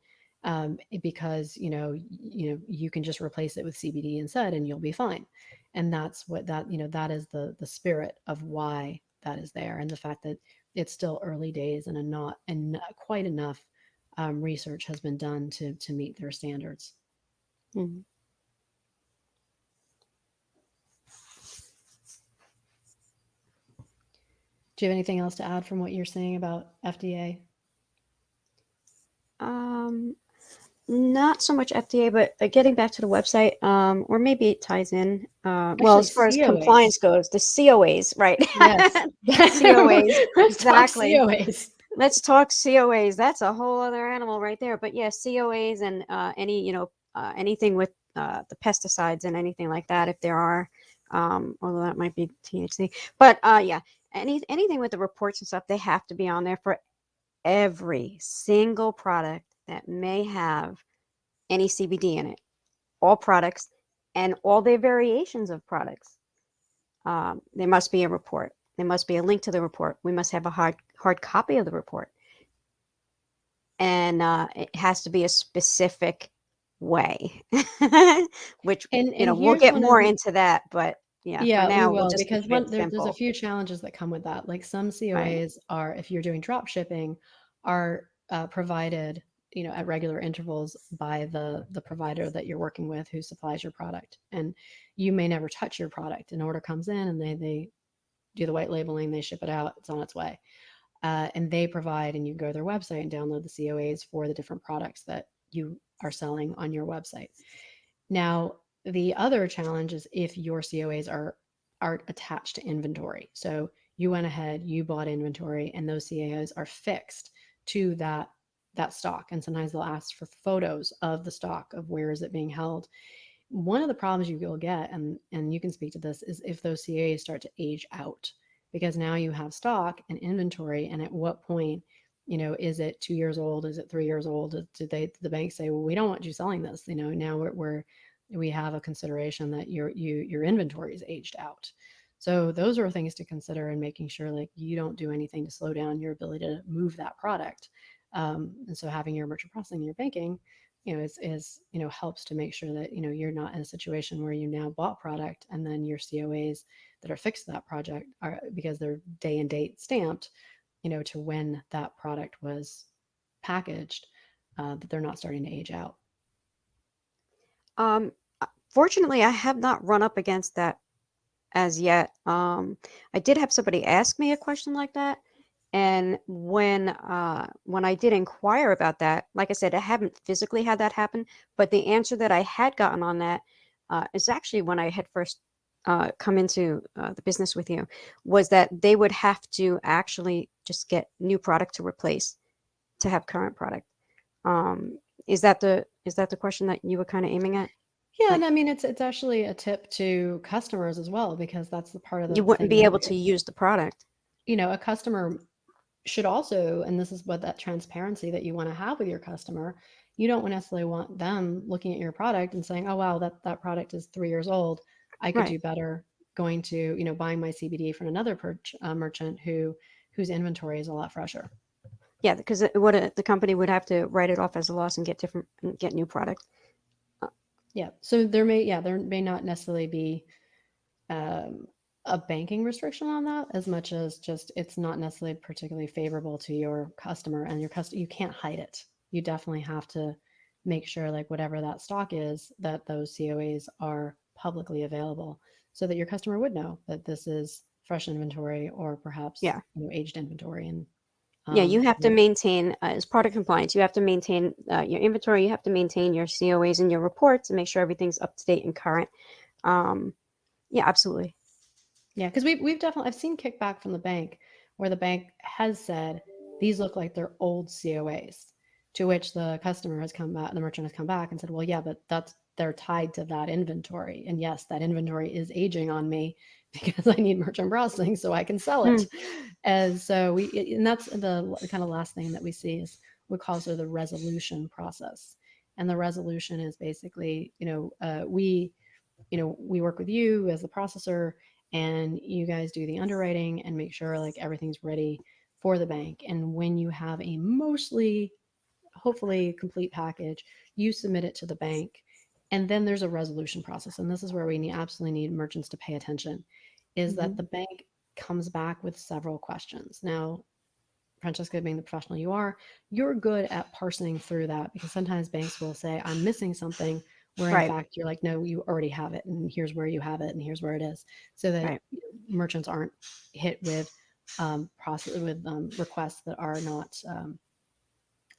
because you can just replace it with CBD instead, and you'll be fine. And that's what that is the spirit of why that is there, and the fact that it's still early days and not quite enough research has been done to meet their standards. Mm. Do you have anything else to add from what you're saying about FDA? Um, Not so much FDA, but getting back to the website, or maybe it ties in. Well, Actually, as far as COAs. compliance goes, the COAs, right? Yes. COAs, Let's talk exactly. COAs. Let's talk COAs. That's a whole other animal right there. But yeah, COAs and anything with the pesticides and anything like that, if there are, although that might be THC. But yeah, anything with the reports and stuff, they have to be on there for every single product that may have any CBD in it. All products and all their variations of products. There must be a report. There must be a link to the report. We must have a hard copy of the report, and it has to be a specific way, which, And we'll here's get one of more the into that. But yeah, for yeah, we now, we'll will, just keep because it there's a simple. few challenges that come with that. Like some Right. COAs are, if you're doing drop shipping, are provided, at regular intervals by the provider that you're working with who supplies your product, and you may never touch your product. An order comes in, and they do the white labeling, they ship it out, it's on its way, and they provide, and you can go to their website and download the COAs for the different products that you are selling on your website. Now, the other challenge is if your COAs are attached to inventory. So you went ahead, you bought inventory, and those COAs are fixed to that stock. And sometimes they'll ask for photos of the stock, of where is it being held. One of the problems you will get, and you can speak to this, is if those COAs start to age out, because now you have stock and inventory, and at what point, is it 2 years old? Is it 3 years old? Did the bank say, well, we don't want you selling this? Now we have a consideration that your inventory is aged out. So those are things to consider in making sure, like, you don't do anything to slow down your ability to move that product. And so having your merchant processing and your banking, is helps to make sure that you're not in a situation where you now bought product and then your COAs that are fixed to that project are, because they're day and date stamped, to when that product was packaged, that they're not starting to age out. Um, Fortunately, I have not run up against that as yet. I did have somebody ask me a question like that, and when I did inquire about that, like I said, I haven't physically had that happen, but the answer that I had gotten on that is actually when I had first come into the business with you, was that they would have to actually just get new product to replace to have current product. Um, is that the question that you were kind of aiming at? Yeah, Like, and I mean, it's actually a tip to customers as well, because that's the part of you the wouldn't thing be that able to use the product. a customer should also, and this is what that transparency that you want to have with your customer, you don't necessarily want them looking at your product and saying, oh wow, that product is 3 years old, I could Right. do better going to, buying my CBD from another merchant whose inventory is a lot fresher. Yeah, because the company would have to write it off as a loss and get new product. Uh, Yeah, so there may not necessarily be um, a banking restriction on that, as much as just it's not necessarily particularly favorable to your customer, and your customer, you can't hide it. You definitely have to make sure, like, whatever that stock is, that those COAs are publicly available, so that your customer would know that this is fresh inventory, or perhaps yeah, aged inventory. And yeah. You have to yeah. maintain as product compliance. You have to maintain your inventory. You have to maintain your COAs and your reports and make sure everything's up to date and current. Um, yeah, absolutely. Yeah, because we've definitely, I've seen kickback from the bank where the bank has said these look like they're old COAs, to which the customer has come back, the merchant has come back and said, well, yeah, but they're tied to that inventory, and yes, that inventory is aging on me because I need merchant processing so I can sell Hmm. it. And so and that's the kind of last thing that we see is we call sort of the resolution process. And the resolution is basically, we work with you as the processor, and you guys do the underwriting and make sure, like, everything's ready for the bank. And when you have a mostly, hopefully, complete package, you submit it to the bank. And then there's a resolution process. And this is where we absolutely need merchants to pay attention, is that Hmm. the bank comes back with several questions. Now, Francesca, being the professional you are, you're good at parsing through that, because sometimes banks will say, I'm missing something, where in Right. fact you're like, no, you already have it, and here's where you have it, and here's where it is, so that Right. merchants aren't hit with requests that are not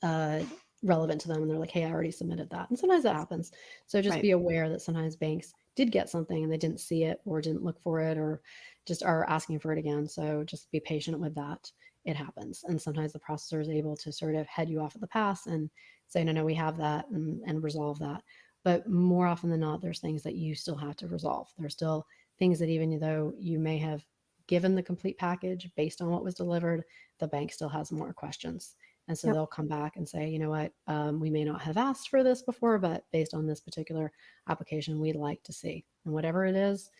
uh, relevant to them, and they're like, hey, I already submitted that. And sometimes that happens. So just Right. be aware that sometimes banks did get something and they didn't see it, or didn't look for it, or just are asking for it again. So just be patient with that. It happens. And sometimes the processor is able to sort of head you off at the pass and say, no, no, we have that, and resolve that. But more often than not, there's things that you still have to resolve. There's still things that, even though you may have given the complete package based on what was delivered, the bank still has more questions. And so Yep. they'll come back and say, you know what, we may not have asked for this before, but based on this particular application, we'd like to see. And whatever it is,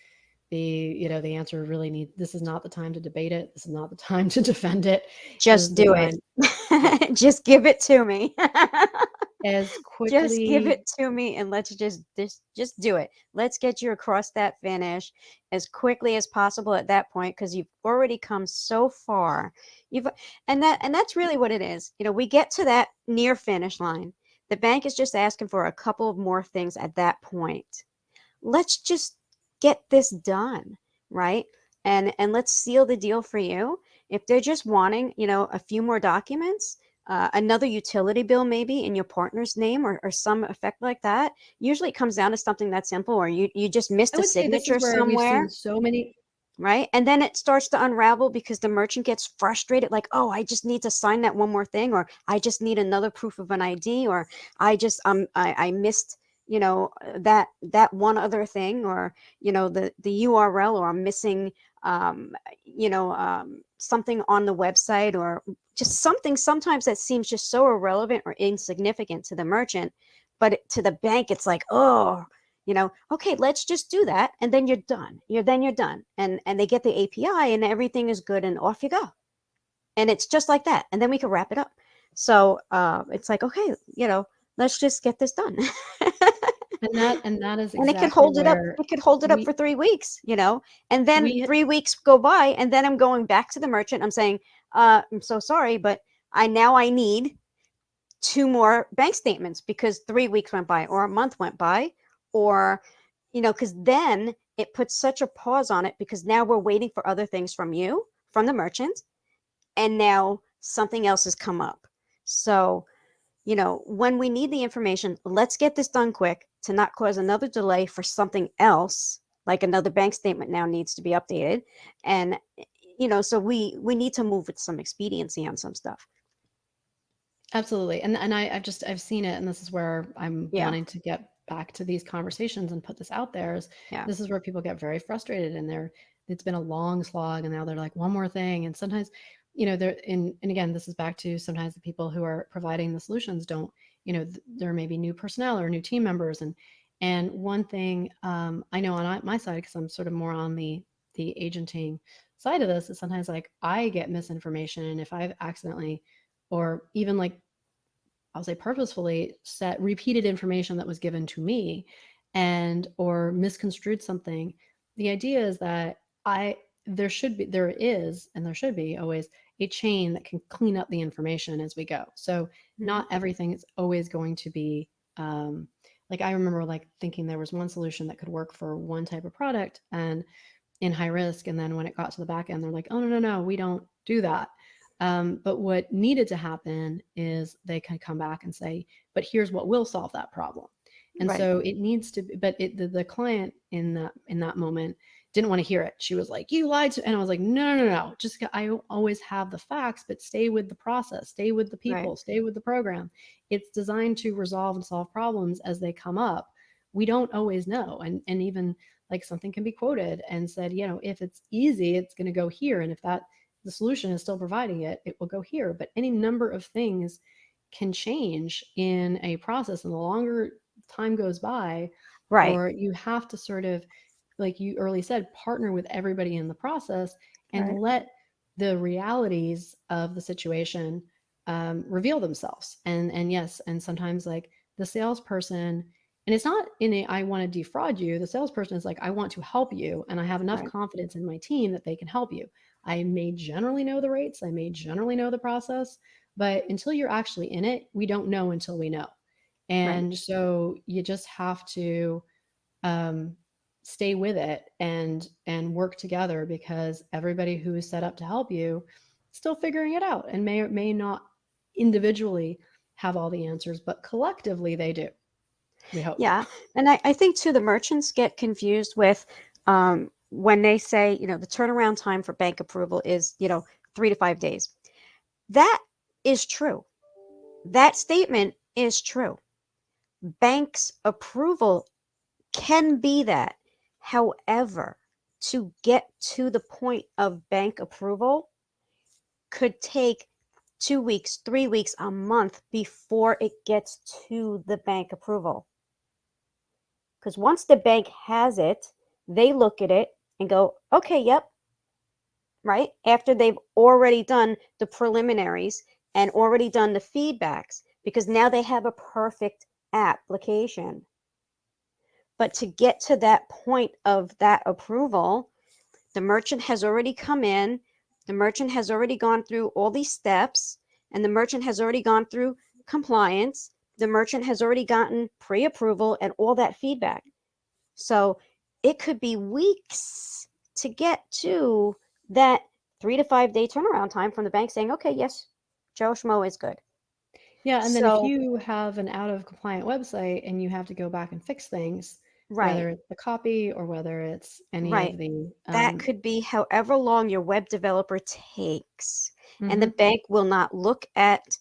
the answer really needs, this is not the time to debate it. This is not the time to defend it. This is Just the do it. time. Yeah. Just give it to me. as Just give quickly. it to me and let's just do it. Let's get you across that finish as quickly as possible at that point because you've already come so far. You've and that's really what it is. We get to that near finish line. The bank is just asking for a couple of more things at that point. Let's just get this done, right? And let's seal the deal for you. If they're just wanting, a few more documents, another utility bill maybe in your partner's name or some effect like that. Usually it comes down to something that simple, or you just I missed a would say this is signature where we've seen somewhere, so many. right? And then it starts to unravel because the merchant gets frustrated, like, oh, I just need to sign that one more thing, or I just need another proof of an ID, or I missed that one other thing, or the URL, or I'm missing something on the website, or just something sometimes that seems just so irrelevant or insignificant to the merchant, but to the bank it's like, oh, okay, let's just do that, and then you're done, and they get the API and everything is good and off you go, and it's just like that, and then we can wrap it up. So it's like, okay, let's just get this done. And that is And it could exactly hold it up. where It could hold it up for we 3 weeks, and then we 3 weeks go by, and then I'm going back to the merchant. I'm saying, I'm so sorry, but I need two more bank statements because 3 weeks went by, or a month went by, or because then it puts such a pause on it because now we're waiting for other things from you, from the merchant, and now something else has come up. So when we need the information, let's get this done quick to not cause another delay for something else, like another bank statement now needs to be updated. And, so we need to move with some expediency on some stuff. absolutely. And I've seen it, and this is where I'm Yeah. wanting to get back to these conversations and put this out there. Is Yeah. this is where people get very frustrated, and it's been a long slog, and now they're like one more thing, and sometimes, they're and again, this is back to sometimes the people who are providing the solutions don't, there may be new personnel or new team members, and one thing I know on my side, because I'm sort of more on the agenting side of this, is sometimes like I get misinformation, and if I've accidentally or even like I'll say purposefully set repeated information that was given to me and or misconstrued something. The idea is that I there is and there should be always a chain that can clean up the information as we go. So Hmm. not everything is always going to be like I remember like thinking there was one solution that could work for one type of product and in Highrisk, and then when it got to the back end, they're like, oh no, we don't do that. But what needed to happen is they can come back and say, but here's what will solve that problem. And Right. so it needs to be, but the client in that moment didn't want to hear it. She was like, you lied to, and I was like, no. Just I always have the facts, but stay with the process, stay with the Right. people, stay with the program. It's designed to resolve and solve problems as they come up. We don't always know. And even like something can be quoted and said, if it's easy, it's going to go here. And if that the solution is still providing it, it will go here. But any number of things can change in a process. And the longer time goes by, Right. or you have to sort of, like you early said, partner with everybody in the process and Right. let the realities of the situation reveal themselves. And yes, and sometimes like the salesperson, and it's not in a I want to defraud you. The salesperson is like, I want to help you, and I have enough Right. confidence in my team that they can help you. I may generally know the rates, I may generally know the process, but until you're actually in it, we don't know until we know. Right. And so you just have to um, stay with it and work together because everybody who is set up to help you is still figuring it out and may or may not individually have all the answers, but collectively they do. We hope. Yeah. And I think too, the merchants get confused with when they say, the turnaround time for bank approval is, 3 to 5 days. That is true. That statement is true. Bank's approval can be that. However, to get to the point of bank approval could take 2 weeks, 3 weeks, a month before it gets to the bank approval. Because once the bank has it, they look at it and go, okay, yep, right? After they've already done the preliminaries and already done the feedbacks, because now they have a perfect application. But to get to that point of that approval, the merchant has already come in, the merchant has already gone through all these steps, and the merchant has already gone through compliance. The merchant has already gotten pre approval and all that feedback. So it could be weeks to get to that 3 to 5 day turnaround time from the bank saying, okay, yes, Joe Schmo is good. Yeah, and then if So, you have an out of compliant website and you have to go back and fix things, right, whether it's the copy or whether it's any right. of the That could be however long your web developer takes. And the mhm. bank will not look at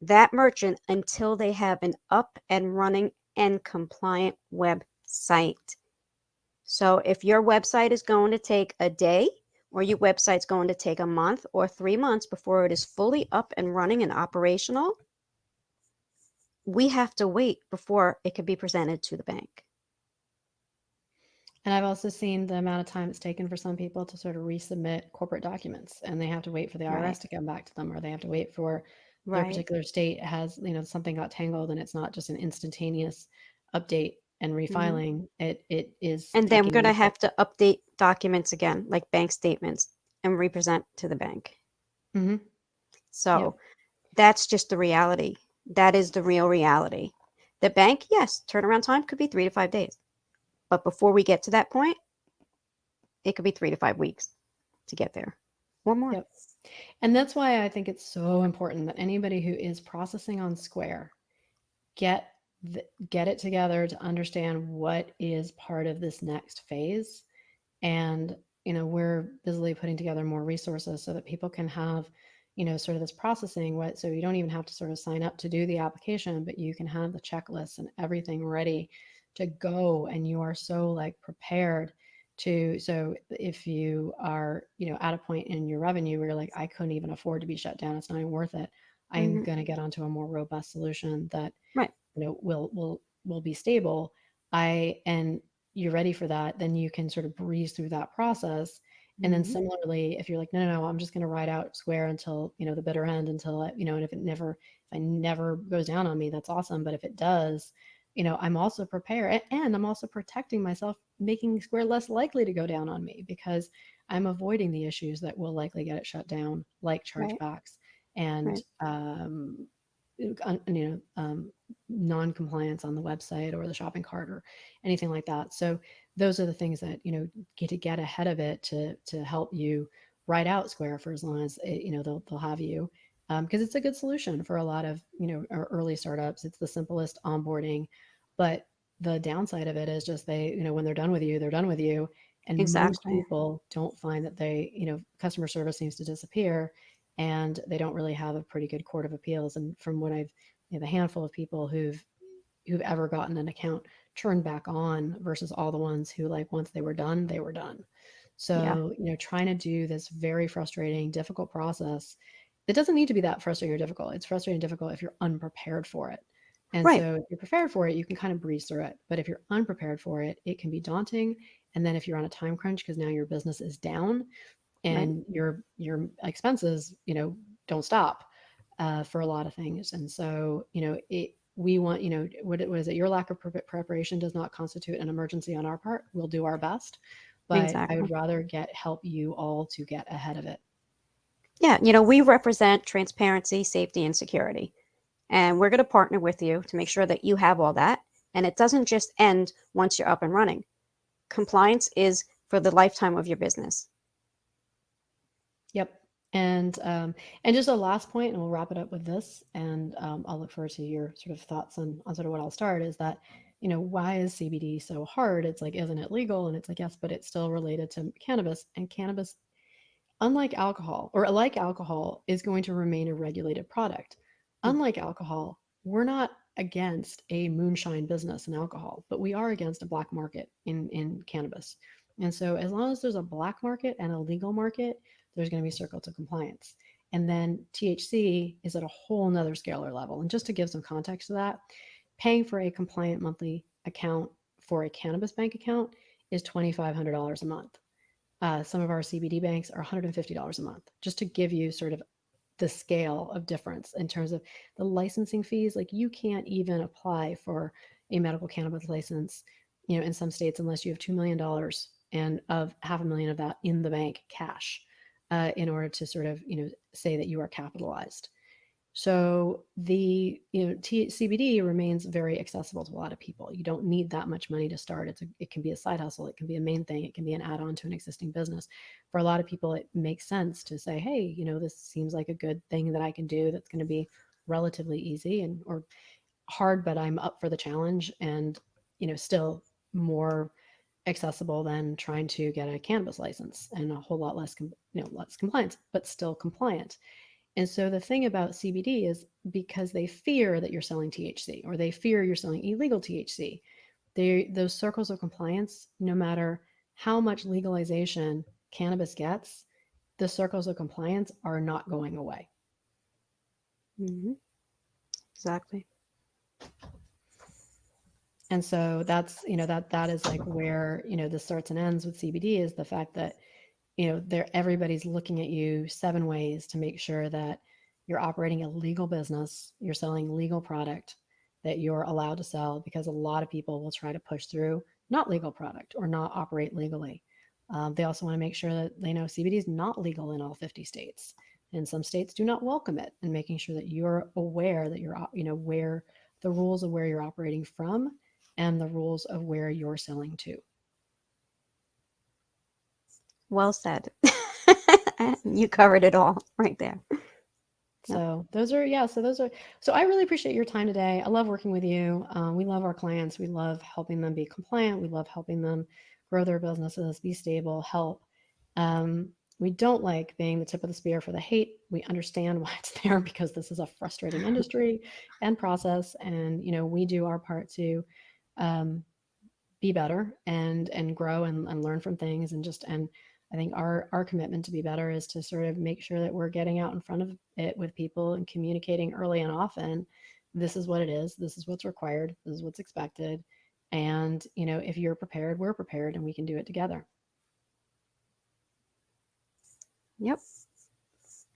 that merchant until they have an up and running and compliant website. So if your website is going to take a day, or your website's going to take a month or 3 months before it is fully up and running and operational, we have to wait before it can be presented to the bank. And I've also seen the amount of time it's taken for some people to sort of resubmit corporate documents, and they have to wait for the Right, IRS to come back to them, or they have to wait for their right. particular state has, something got tangled and it's not just an instantaneous update and Hmm. refiling. It is And then we're taking going to weeks. have to update documents again, like bank statements, and represent to the bank. Hmm. So Yep. that's just the reality. That is the real reality. The bank, yes, turnaround time could be 3 to 5 days. But before we get to that point, it could be 3 to 5 weeks to get there or more. Yep. And that's why I think it's so important that anybody who is processing on Square get get it together to understand what is part of this next phase. And we're busily putting together more resources so that people can have sort of this processing, what so you don't even have to sort of sign up to do the application, but you can have the checklists and everything ready to go, and you are so like prepared to. So if you are at a point in your revenue where you're like, I couldn't even afford to be shut down, it's not even worth it, I'm Hmm. going to get onto a more robust solution that Right. will be stable. I and you're ready for that, then you can sort of breeze through that process. And then Hmm. similarly, if you're like, no, no, no, I'm just going to ride out Square until the bitter end, until and if I never goes down on me, that's awesome. But if it does, I'm also prepared, and I'm also protecting myself, making Square less likely to go down on me, because I'm avoiding the issues that will likely get it shut down, like Right. chargebacks and Right. non-compliance on the website or the shopping cart or anything like that. So those are the things that get ahead of it to help you ride out Square for as long as they'll have you, because it's a good solution for a lot of early startups. It's the simplest onboarding, but the downside of it is just they when they're done with you, they're done with you. And most Exactly. people don't find that they customer service seems to disappear, and they don't really have a pretty good court of appeals. And from what I've the handful of people who've ever gotten an account turned back on versus all the ones who, like, once they were done, they were done. Yeah. So trying to do this very frustrating, difficult process, it doesn't need to be that frustrating or difficult. It's frustrating and difficult if you're unprepared for it. And Right. so if you're prepared for it, you can kind of breeze through it. But if you're unprepared for it, it can be daunting. And then if you're on a time crunch because now your business is down, Right. and your expenses don't stop for a lot of things. And so we want what is it, your lack of preparation does not constitute an emergency on our part. We'll do our best, but I would Exactly. rather help you all to get ahead of it. Yeah. We represent transparency, safety, and security. And we're going to partner with you to make sure that you have all that. And it doesn't just end once you're up and running. Compliance is for the lifetime of your business. Yep. And just a last point, and we'll wrap it up with this. And I'll look forward to your sort of thoughts on sort of what I'll start, is that, why is CBD so hard? It's like, isn't it legal? And it's like, yes, but it's still related to cannabis. And cannabis, unlike alcohol, or like alcohol, is going to remain a regulated product. Mm. Unlike alcohol, we're not against a moonshine business in alcohol, but we are against a black market in cannabis. And so as long as there's a black market and a legal market, there's going to be circles of compliance. And then THC is at a whole nother scalar level. And just to give some context to that, paying for a compliant monthly account for a cannabis bank account is $2,500 a month. Some of our CBD banks are $150 a month, just to give you sort of the scale of difference in terms of the licensing fees. Like you can't even apply for a medical cannabis license, in some states unless you have $2 million and of half a million of that in the bank cash, in order to sort of say that you are capitalized. So the CBD remains very accessible to a lot of people. You don't need that much money to start. It can be a side hustle. It can be a main thing. It can be an add-on to an existing business. For a lot of people, it makes sense to say, hey, this seems like a good thing that I can do that's going to be relatively easy and or hard, but I'm up for the challenge, and still more accessible than trying to get a cannabis license, and a whole lot less less compliance, but still compliant. And so the thing about CBD is, because they fear that you're selling THC, or they fear you're selling illegal THC, those circles of compliance, no matter how much legalization cannabis gets, the circles of compliance are not going away. Mm-hmm. Exactly. And so that's, that is like where, this starts and ends with CBD, is the fact that, everybody's looking at you 7 ways to make sure that you're operating a legal business, you're selling legal product that you're allowed to sell, because a lot of people will try to push through not legal product or not operate legally. They also want to make sure that they know CBD is not legal in all 50 states. And some states do not welcome it, and making sure that you're aware that you're, where the rules of where you're operating from and the rules of where you're selling to. Well said. You covered it all right there. Yep. So so I really appreciate your time today. I love working with you. We love our clients. We love helping them be compliant. We love helping them grow their businesses, be stable, help. We don't like being the tip of the spear for the hate. We understand why it's there, because this is a frustrating industry and process. And, we do our part to um, be better and grow and learn from things, and I think our commitment to be better is to sort of make sure that we're getting out in front of it with people and communicating early and often. This is what it is. This is what's required. This is what's expected. And, if you're prepared, we're prepared, and we can do it together. Yep.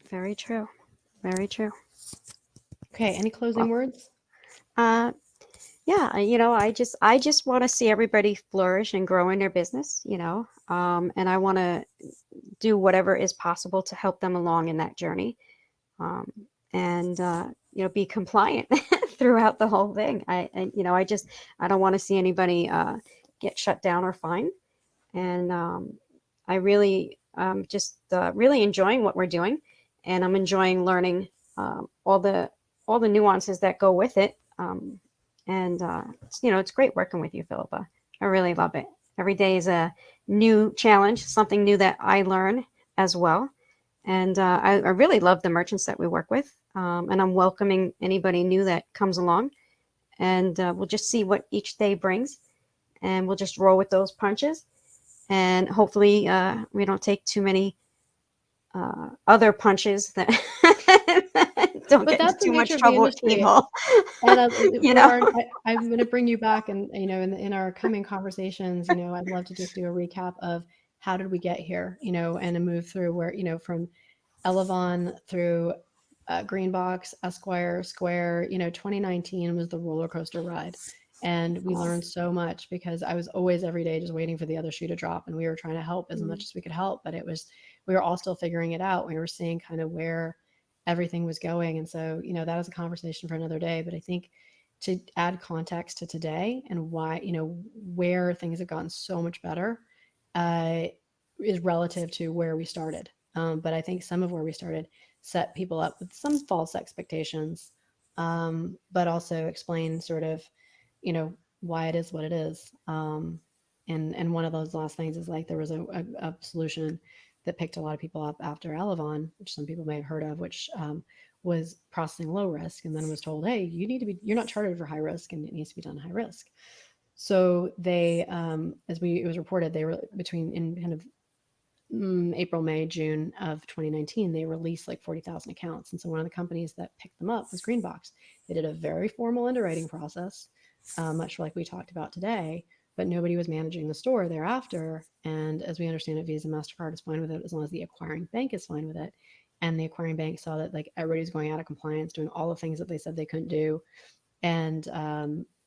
Very true. Very true. Okay. Any closing Well, words? yeah, I just want to see everybody flourish and grow in their business, and I want to do whatever is possible to help them along in that journey, um, and be compliant throughout the whole thing. I don't want to see anybody get shut down or fined, and I really just really enjoying what we're doing, and I'm enjoying learning all the nuances that go with it. And it's great working with you, Philippa. I really love it. Every day is a new challenge, something new that I learn as well. And I really love the merchants that we work with. And I'm welcoming anybody new that comes along. And we'll just see what each day brings. And we'll just roll with those punches. And hopefully we don't take too many other punches that don't But get into that's the too much nature of the trouble with industry. people. And you know? I'm going to bring you back, and in our coming conversations, I'd love to just do a recap of how did we get here, and a move through where, from Elevon through Greenbox, Esquire, Square. 2019 was the roller coaster ride, and we learned so much, because I was always every day just waiting for the other shoe to drop, and we were trying to help as much as we could help, but we were all still figuring it out. We were seeing kind of where everything was going. And so, that is a conversation for another day. But I think to add context to today and why, where things have gotten so much better is relative to where we started. But I think some of where we started set people up with some false expectations, but also explain sort of, why it is what it is. And one of those last things is, like, there was a solution that picked a lot of people up after Elevon, which some people may have heard of, which was processing low risk, and then was told, hey, you're not chartered for high risk, and it needs to be done high risk. So they, it was reported, they were in kind of April, May, June of 2019, they released like 40,000 accounts. And so one of the companies that picked them up was Greenbox. They did a very formal underwriting process, much like we talked about today, but nobody was managing the store thereafter. And as we understand it, Visa, MasterCard is fine with it as long as the acquiring bank is fine with it. and the acquiring bank saw that like everybody's going out of compliance, doing all the things that they said they couldn't do, and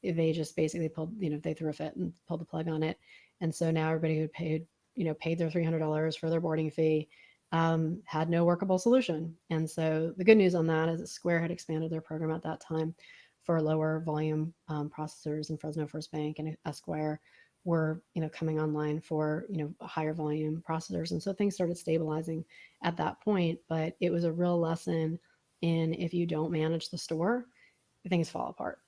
they just basically pulled, they threw a fit and pulled the plug on it. And so now everybody who paid their $300 for their boarding fee had no workable solution. And so the good news on that is that Square had expanded their program at that time for lower volume processors, and Fresno First Bank and Esquire were coming online for higher volume processors, and so things started stabilizing at that point. But it was a real lesson in, if you don't manage the store, things fall apart.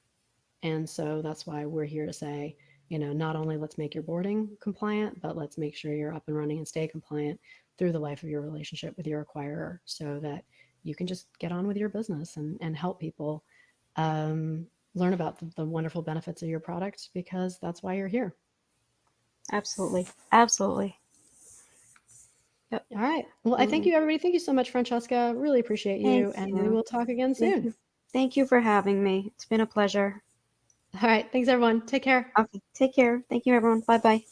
And so that's why we're here to say, not only let's make your boarding compliant, but let's make sure you're up and running and stay compliant through the life of your relationship with your acquirer, so that you can just get on with your business and help people learn about the wonderful benefits of your product, because that's why you're here. Absolutely. Absolutely. Yep. All right. Well, I thank you, everybody. Thank you so much, Francesca. Really appreciate you. Thank And we you. will talk again Thank soon. you. Thank you for having me. It's been a pleasure. All right. Thanks, everyone. Take care. Okay. Take care. Thank you, everyone. Bye bye.